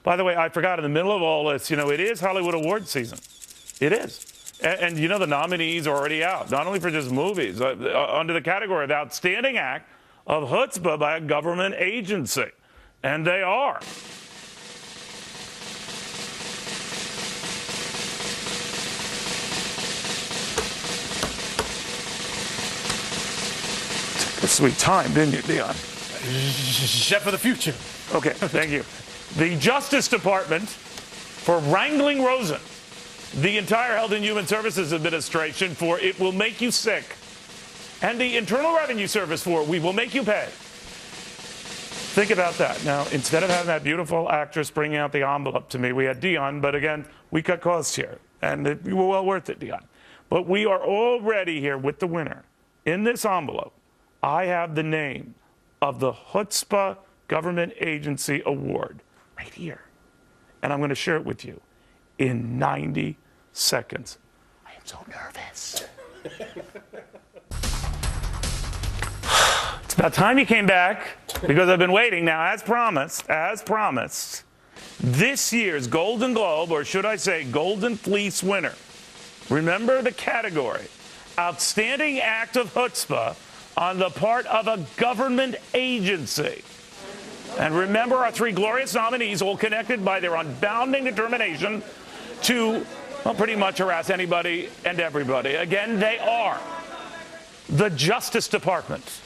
By the way, I forgot, in the middle of all this, you know, it is Hollywood Awards season. It is. And you know, the nominees are already out, not only for just movies, under the category of Outstanding Act of Chutzpah by a government agency. And they are. Took a sweet time, didn't you, Dion? Chef of the future. Okay, thank you. The Justice Department for wrangling Rosen, the entire Health and Human Services Administration for it will make you sick, and the Internal Revenue Service for we will make you pay. Think about that. Now, instead of having that beautiful actress bringing out the envelope to me, we had Dion, but again, we cut costs here, and we were well worth it, Dion. But we are already here with the winner. In this envelope, I have the name of the Chutzpah Government Agency Award right here. And I'm going to share it with you in 90 seconds. I am so nervous. It's about time you came back, because I've been waiting. Now, as promised, this year's Golden Globe, or should I say Golden Fleece winner, remember the category, Outstanding Act of Chutzpah on the part of a government agency. And remember our three glorious nominees, all connected by their unbounding determination to, well, pretty much harass anybody and everybody. Again, they are the Justice Department,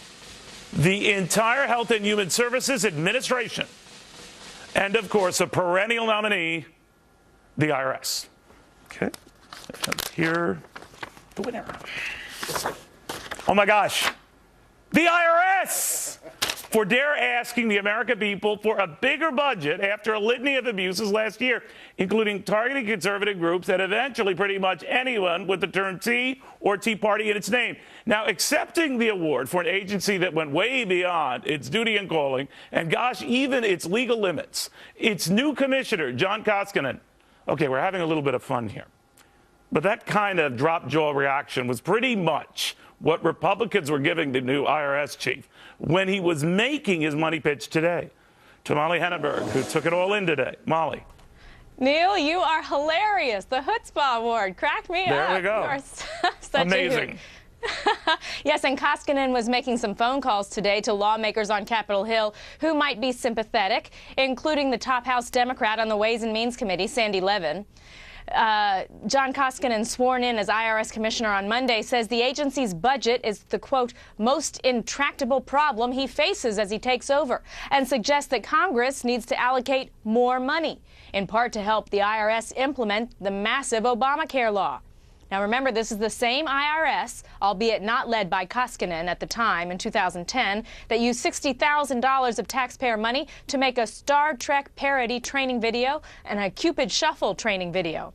the entire Health and Human Services Administration, and, of course, a perennial nominee, the IRS. Okay. And here, the winner. Oh, my gosh. The IRS! For dare asking the American people for a bigger budget after a litany of abuses last year, including targeting conservative groups and eventually pretty much anyone with the term Tea or Tea Party in its name. Now, accepting the award for an agency that went way beyond its duty and calling, and gosh, even its legal limits, its new commissioner, John Koskinen. Okay, we're having a little bit of fun here. But that kind of drop jaw reaction was pretty much what Republicans were giving the new IRS chief when he was making his money pitch today to Molly Henneberg, who took it all in today. Molly. Neil, you are hilarious. The Chutzpah Award. Crack me up. There we go. You are such amazing. Yes, and Koskinen was making some phone calls today to lawmakers on Capitol Hill who might be sympathetic, including the top House Democrat on the Ways and Means Committee, Sandy Levin. John Koskinen, sworn in as IRS commissioner on Monday, says the agency's budget is the, quote, most intractable problem he faces as he takes over, and suggests that Congress needs to allocate more money, in part to help the IRS implement the massive Obamacare law. Now, remember, this is the same IRS, albeit not led by Koskinen at the time in 2010, that used $60,000 of taxpayer money to make a Star Trek parody training video and a Cupid Shuffle training video.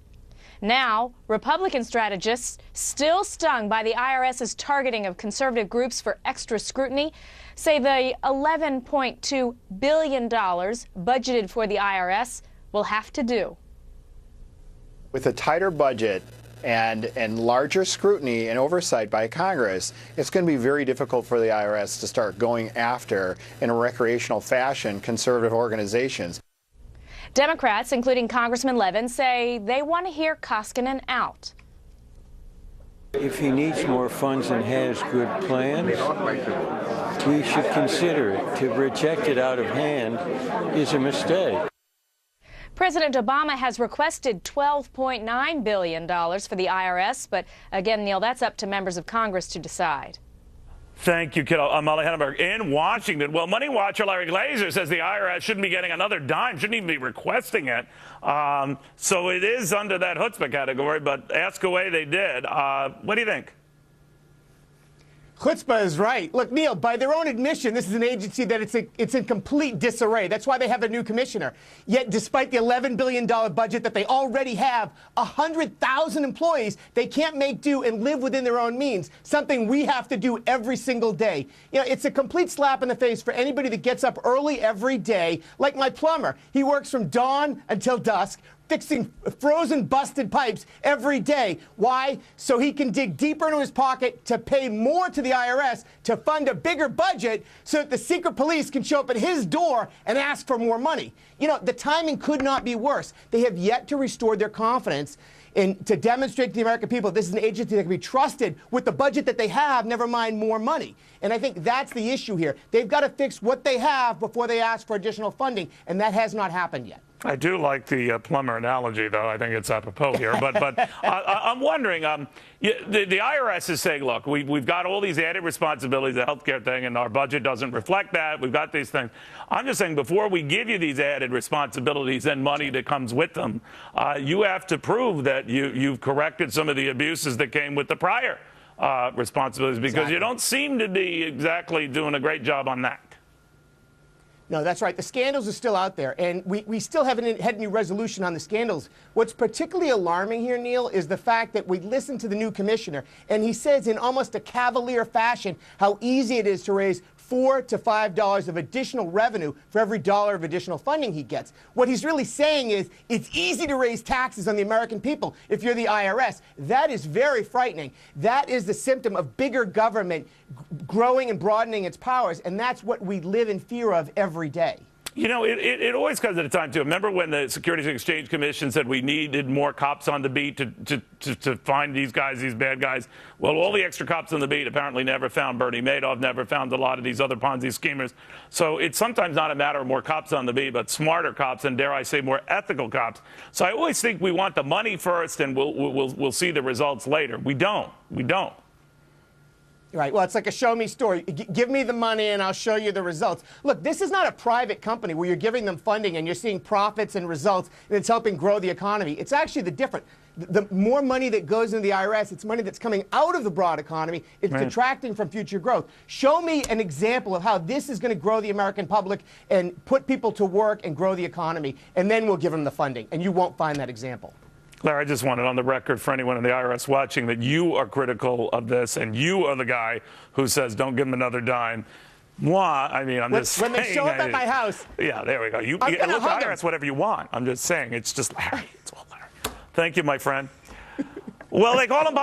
Now, Republican strategists, still stung by the IRS's targeting of conservative groups for extra scrutiny, say the $11.2 billion budgeted for the IRS will have to do. With a tighter budget and larger scrutiny and oversight by Congress, it's going to be very difficult for the IRS to start going after, in a recreational fashion, conservative organizations. Democrats, including Congressman Levin, say they want to hear Koskinen out. If he needs more funds and has good plans, we should consider it. To reject it out of hand is a mistake. President Obama has requested $12.9 billion for the IRS, but again, Neil, that's up to members of Congress to decide. Thank you, kiddo. Molly Henneberg in Washington. Well, Money Watcher Larry Glazer says the IRS shouldn't be getting another dime, shouldn't even be requesting it. So it is under that chutzpah category, but ask away they did. What do you think? Chutzpah is right. Look, Neil, by their own admission, this is an agency that it's in complete disarray. That's why they have a new commissioner. Yet, despite the $11 billion budget that they already have, 100,000 employees, they can't make do and live within their own means, something we have to do every single day. You know, it's a complete slap in the face for anybody that gets up early every day, like my plumber. He works from dawn until dusk, fixing frozen, busted pipes every day. Why? So he can dig deeper into his pocket to pay more to the IRS to fund a bigger budget so that the secret police can show up at his door and ask for more money. You know, the timing could not be worse. They have yet to restore their confidence and to demonstrate to the American people this is an agency that can be trusted with the budget that they have, never mind more money. And I think that's the issue here. They've got to fix what they have before they ask for additional funding, and that has not happened yet. I do like the plumber analogy, though. I think it's apropos here. But I'm wondering, the IRS is saying, look, we've got all these added responsibilities, the healthcare thing, and our budget doesn't reflect that. We've got these things. I'm just saying, before we give you these added responsibilities and money that comes with them, you have to prove that you've corrected some of the abuses that came with the prior responsibilities, because Exactly. you don't seem to be exactly doing a great job on that. No, that's right. The scandals are still out there, and we still haven't had any resolution on the scandals. What's particularly alarming here, Neil, is the fact that we listened to the new commissioner, and he says in almost a cavalier fashion how easy it is to raise $4 to $5 of additional revenue for every dollar of additional funding he gets. What he's really saying is it's easy to raise taxes on the American people if you're the IRS. That is very frightening. That is the symptom of bigger government growing and broadening its powers, and that's what we live in fear of every day. You know, it always comes at a time, too. Remember when the Securities and Exchange Commission said we needed more cops on the beat to find these guys, these bad guys? Well, all the extra cops on the beat apparently never found Bernie Madoff, never found a lot of these other Ponzi schemers. So it's sometimes not a matter of more cops on the beat, but smarter cops and, dare I say, more ethical cops. So I always think we want the money first and we'll see the results later. We don't. We don't. Right. Well, it's like a show me story. Give me the money and I'll show you the results. Look, this is not a private company where you're giving them funding and you're seeing profits and results and it's helping grow the economy. It's actually the different. The more money that goes into the IRS, it's money that's coming out of the broad economy. It's detracting from future growth. Show me an example of how this is going to grow the American public and put people to work and grow the economy, and then we'll give them the funding. And you won't find that example. Larry, I just wanted on the record for anyone in the IRS watching that you are critical of this, and you are the guy who says don't give them another dime. Moi, I mean, I'm just saying. When they show up at my house. Yeah, there we go. You I'm look at hug IRS whatever you want. I'm just saying. It's just Larry. It's all Larry. Thank you, my friend. Well, they call him